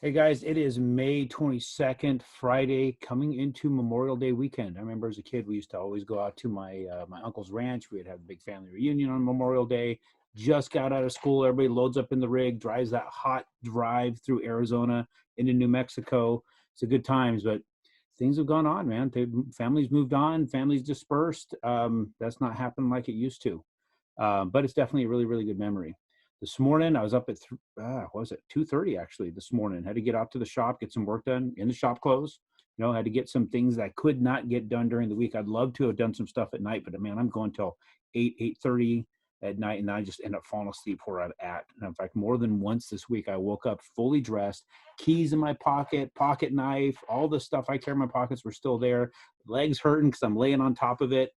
Hey guys, it is May 22nd, Friday, coming into Memorial Day weekend. I remember as a kid, we used to always go out to my uncle's ranch. We'd have a big family reunion on Memorial Day. Just got out of school, everybody loads up in the rig, drives that hot drive through Arizona into New Mexico. It's a good times, but things have gone on, man. Families moved on, families dispersed. That's not happening like it used to. But it's definitely a really, really good memory. This morning, I was up at what was it 2:30 actually this morning. Had to get out to the shop, get some work done in the shop clothes. Had to get some things that I could not get done during the week. I'd love to have done some stuff at night, but man, I'm going till 8:30 at night, and I just end up falling asleep where I'm at. And in fact, more than once this week, I woke up fully dressed, keys in my pocket, pocket knife, all the stuff I carry in my pockets were still there. Legs hurting because I'm laying on top of it.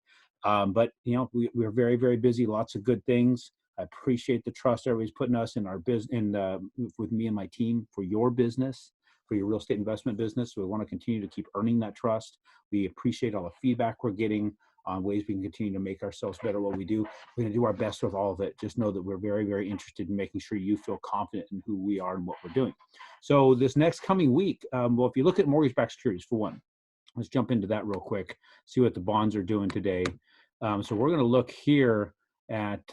But we're very, very busy. Lots of good things. I appreciate the trust everybody's putting us in our business, with me and my team for your business, for your real estate investment business. So we want to continue to keep earning that trust. We appreciate all the feedback we're getting on ways we can continue to make ourselves better at what we do. We're going to do our best with all of it. Just know that we're very, very interested in making sure you feel confident in who we are and what we're doing. So this next coming week, well, if you look at mortgage-backed securities, for one, let's jump into that real quick, see what the bonds are doing today. So we're going to look here at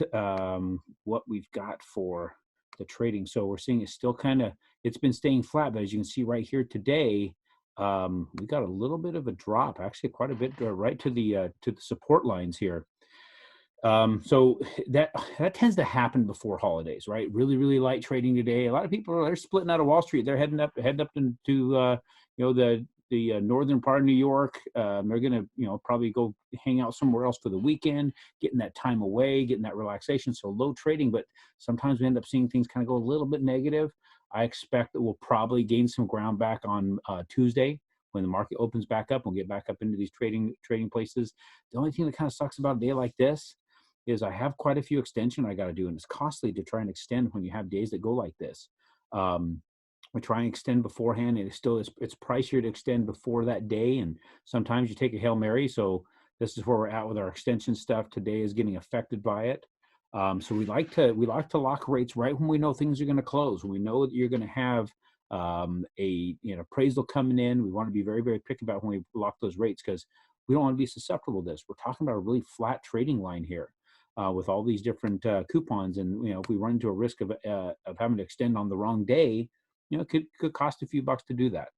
what we've got for the trading. So we're seeing it's still it's been staying flat, but as you can see right here today, we got a little bit of a drop, actually quite a bit, right to the support lines here. So that tends to happen before holidays, right? Really, really light trading today. A lot of people are splitting out of Wall Street. They're heading up into the northern part of New York. They're going to probably go hang out somewhere else for the weekend, getting that time away, getting that relaxation. So low trading, but sometimes we end up seeing things kind of go a little bit negative. I expect that we'll probably gain some ground back on Tuesday when the market opens back up. We'll get back up into these trading places. The only thing that kind of sucks about a day like this is I have quite a few extension I got to do, and it's costly to try and extend when you have days that go like this. We try and extend beforehand, and it's pricier to extend before that day, and sometimes you take a Hail Mary. So this is where we're at with our extension stuff. Today is getting affected by it. So we like to lock rates right when we know things are going to close. When we know that you're going to have appraisal coming in, we want to be very, very picky about when we lock those rates, because we don't want to be susceptible to this. We're talking about a really flat trading line here. With all these different coupons, and if we run into a risk of having to extend on the wrong day, it could cost a few bucks to do that.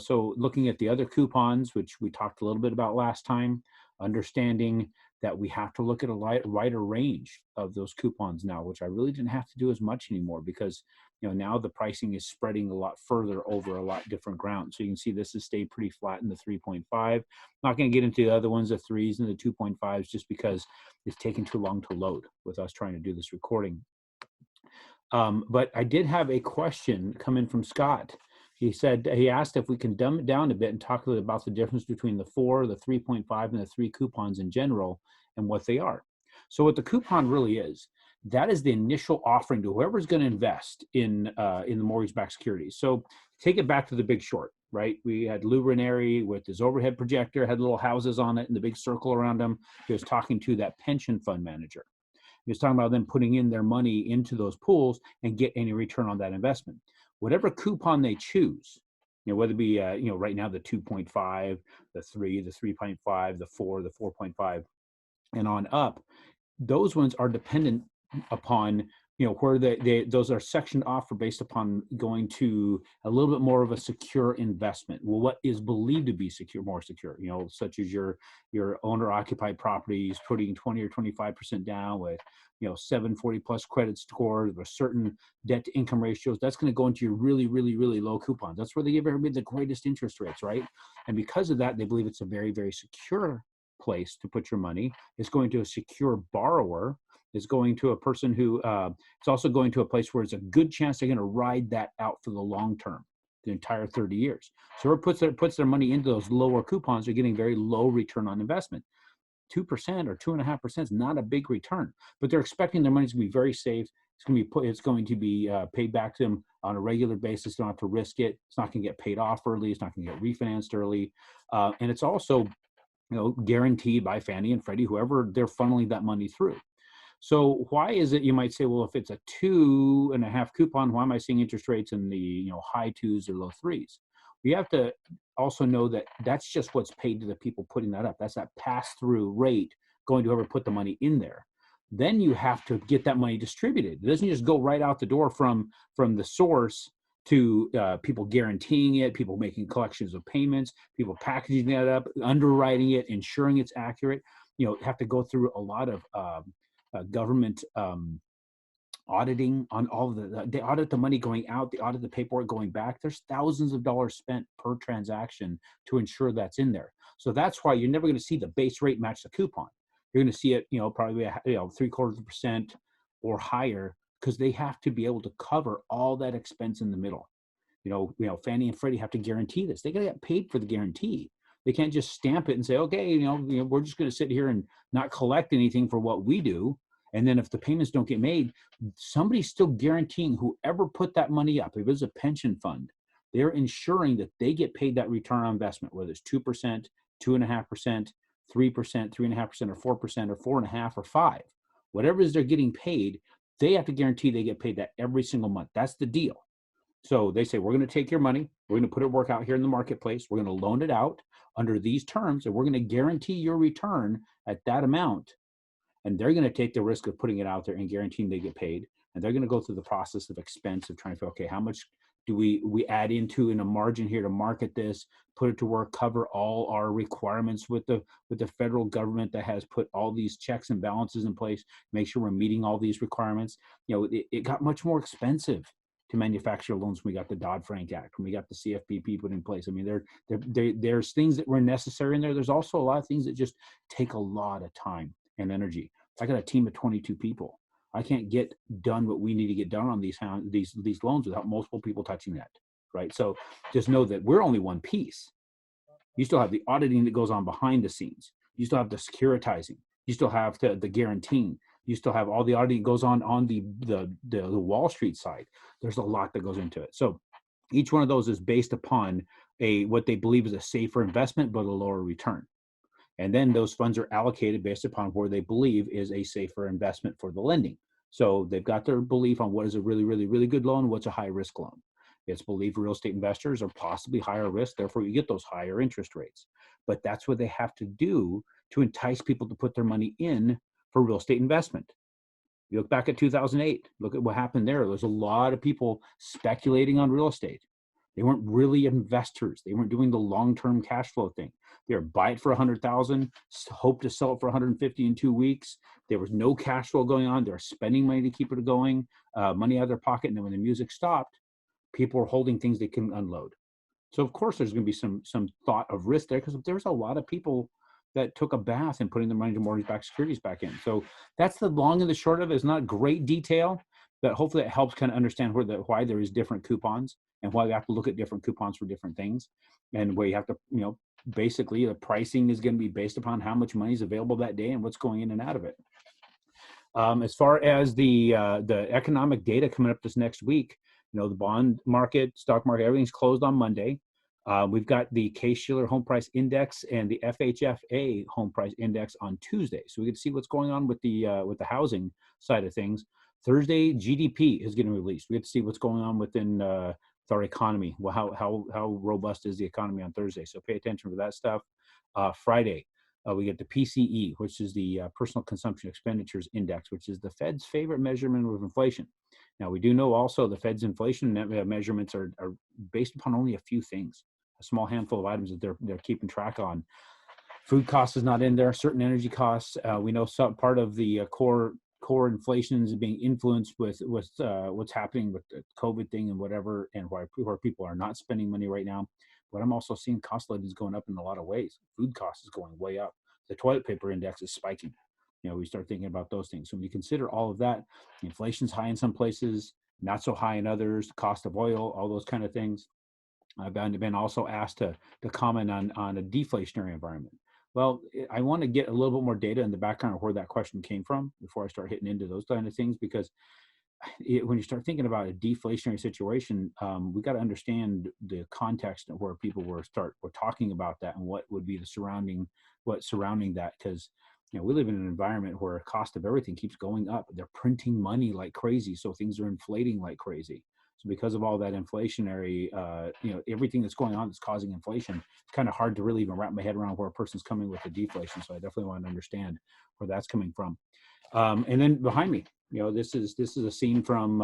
So looking at the other coupons, which we talked a little bit about last time, understanding that we have to look at a wider range of those coupons now, which I really didn't have to do as much anymore, because now the pricing is spreading a lot further over a lot different ground. So you can see this has stayed pretty flat in the 3.5. Not going to get into the other ones, the 3s and the 2.5s, just because it's taking too long to load with us trying to do this recording. But I did have a question come in from Scott. He asked if we can dumb it down a bit and talk a little about the difference between the 4, the 3.5, and the 3 coupons in general, and what they are. So what the coupon really is, that is the initial offering to whoever's going to invest in the mortgage-backed securities. So take it back to The Big Short, right? We had Lou Ranieri with his overhead projector, had little houses on it and the big circle around him. He was talking to that pension fund manager. He was talking about them putting in their money into those pools and get any return on that investment. Whatever coupon they choose, whether it be, right now the 2.5, the 3, the 3.5, the 4, the 4.5, and on up, those ones are dependent upon, where those are sectioned off based upon going to a little bit more of a secure investment. Well, what is believed to be more secure, such as your owner occupied properties, putting 20 or 25% down with, 740 plus credit scores with certain debt to income ratios. That's going to go into your really, really, really low coupons. That's where they give everybody the greatest interest rates, right? And because of that, they believe it's a very, very secure place to put your money. It's going to a secure borrower. It's going to a person who it's also going to a place where it's a good chance they're going to ride that out for the long term, the entire 30 years. So whoever puts their money into those lower coupons are getting very low return on investment. 2% or 2.5% is not a big return, but they're expecting their money to be very safe. It's going to be paid back to them on a regular basis. They don't have to risk it. It's not going to get paid off early. It's not going to get refinanced early, and it's also guaranteed by Fannie and Freddie, whoever they're funneling that money through. So why is it, you might say, well, if it's a 2.5 coupon, why am I seeing interest rates in the high twos or low threes? We have to also know that that's just what's paid to the people putting that up. That's that pass-through rate going to whoever put the money in there. Then you have to get that money distributed. It doesn't just go right out the door from the source to people guaranteeing it, people making collections of payments, people packaging that up, underwriting it, ensuring it's accurate. Have to go through a lot of government auditing on all of they audit the money going out, they audit the paperwork going back. There's thousands of dollars spent per transaction to ensure that's in there. So that's why you're never going to see the base rate match the coupon. You're going to see it, probably 0.75% or higher, because they have to be able to cover all that expense in the middle. Fannie and Freddie have to guarantee this. They got to get paid for the guarantee. They can't just stamp it and say, okay, we're just going to sit here and not collect anything for what we do. And then if the payments don't get made, somebody's still guaranteeing whoever put that money up. If it's a pension fund, they're ensuring that they get paid that return on investment, whether it's 2%, 2.5%, 3%, 3.5%, or 4%, or 4.5%, or 5%. Whatever it is they're getting paid, they have to guarantee they get paid that every single month. That's the deal. So they say, we're going to take your money, we're going to put it work out here in the marketplace, we're going to loan it out under these terms, and we're going to guarantee your return at that amount. And they're going to take the risk of putting it out there and guaranteeing they get paid. And they're going to go through the process of expense of trying to figure, okay, how much do we add into in a margin here to market this, put it to work, cover all our requirements with the federal government that has put all these checks and balances in place, make sure we're meeting all these requirements. It got much more expensive to manufacture loans when we got the Dodd-Frank Act, when we got the CFPB put in place. I mean, there's things that were necessary in there. There's also a lot of things that just take a lot of time and energy. I got a team of 22 people. I can't get done what we need to get done on these loans without multiple people touching that, right? So just know that we're only one piece. You still have the auditing that goes on behind the scenes. You still have the securitizing. You still have the guaranteeing. You still have all the auditing goes on the Wall Street side. There's a lot that goes into it. So each one of those is based upon what they believe is a safer investment, but a lower return. And then those funds are allocated based upon where they believe is a safer investment for the lending. So they've got their belief on what is a really, really, really good loan, what's a high risk loan. It's believed real estate investors are possibly higher risk, therefore you get those higher interest rates. But that's what they have to do to entice people to put their money in for real estate investment. You look back at 2008, look at what happened there. There's a lot of people speculating on real estate. They weren't really investors. They weren't doing the long-term cash flow thing. They were buy it for 100,000, hope to sell it for 150 in 2 weeks. There was no cash flow going on. They were spending money to keep it going, money out of their pocket. And then when the music stopped, people were holding things they couldn't unload. So of course there's going to be some thought of risk there, because there's a lot of people that took a bath in putting their money into mortgage-backed securities back in. So that's the long and the short of it. It's not great detail, but hopefully it helps kind of understand why there is different coupons and why we have to look at different coupons for different things, and where you have to, basically the pricing is going to be based upon how much money is available that day and what's going in and out of it. As far as the economic data coming up this next week, the bond market, stock market, everything's closed on Monday. We've got the Case-Shiller Home Price Index and the FHFA Home Price Index on Tuesday, so we get to see what's going on with the housing side of things. Thursday, GDP is getting released. We get to see what's going on within our economy. Well, how robust is the economy on Thursday? So pay attention to that stuff. Friday, we get the PCE, which is the Personal Consumption Expenditures Index, which is the Fed's favorite measurement of inflation. Now, we do know also the Fed's inflation measurements are based upon only a few things, a small handful of items that they're keeping track on. Food costs is not in there, certain energy costs. We know some part of the core inflation is being influenced with what's happening with the COVID thing and whatever, and where people are not spending money right now. But I'm also seeing cost of living is going up in a lot of ways. Food cost is going way up. The toilet paper index is spiking. We start thinking about those things. So when you consider all of that, inflation's high in some places, not so high in others, the cost of oil, all those kind of things. I've been also asked to comment on a deflationary environment. Well, I want to get a little bit more data in the background of where that question came from before I start hitting into those kind of things, because when you start thinking about a deflationary situation, we got to understand the context of where people were talking about that and what would be surrounding that, because we live in an environment where the cost of everything keeps going up. They're printing money like crazy, so things are inflating like crazy. So because of all that inflationary, everything that's going on that's causing inflation, it's kind of hard to really even wrap my head around where a person's coming with the deflation. So I definitely want to understand where that's coming from. And then behind me, this is a scene from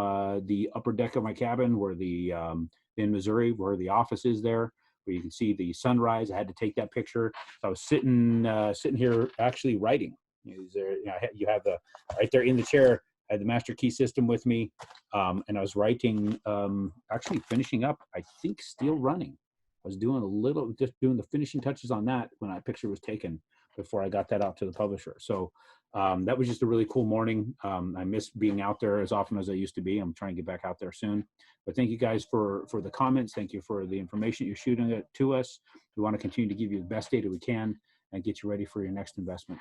the upper deck of my cabin where in Missouri, where the office is there, where you can see the sunrise. I had to take that picture. So I was sitting here actually writing. You have the right there in the chair. I had the master key system with me, and I was writing, actually finishing up, I think still running. I was just doing the finishing touches on that when that picture was taken before I got that out to the publisher. So that was just a really cool morning. I miss being out there as often as I used to be. I'm trying to get back out there soon. But thank you guys for the comments. Thank you for the information you're shooting it to us. We want to continue to give you the best data we can and get you ready for your next investment.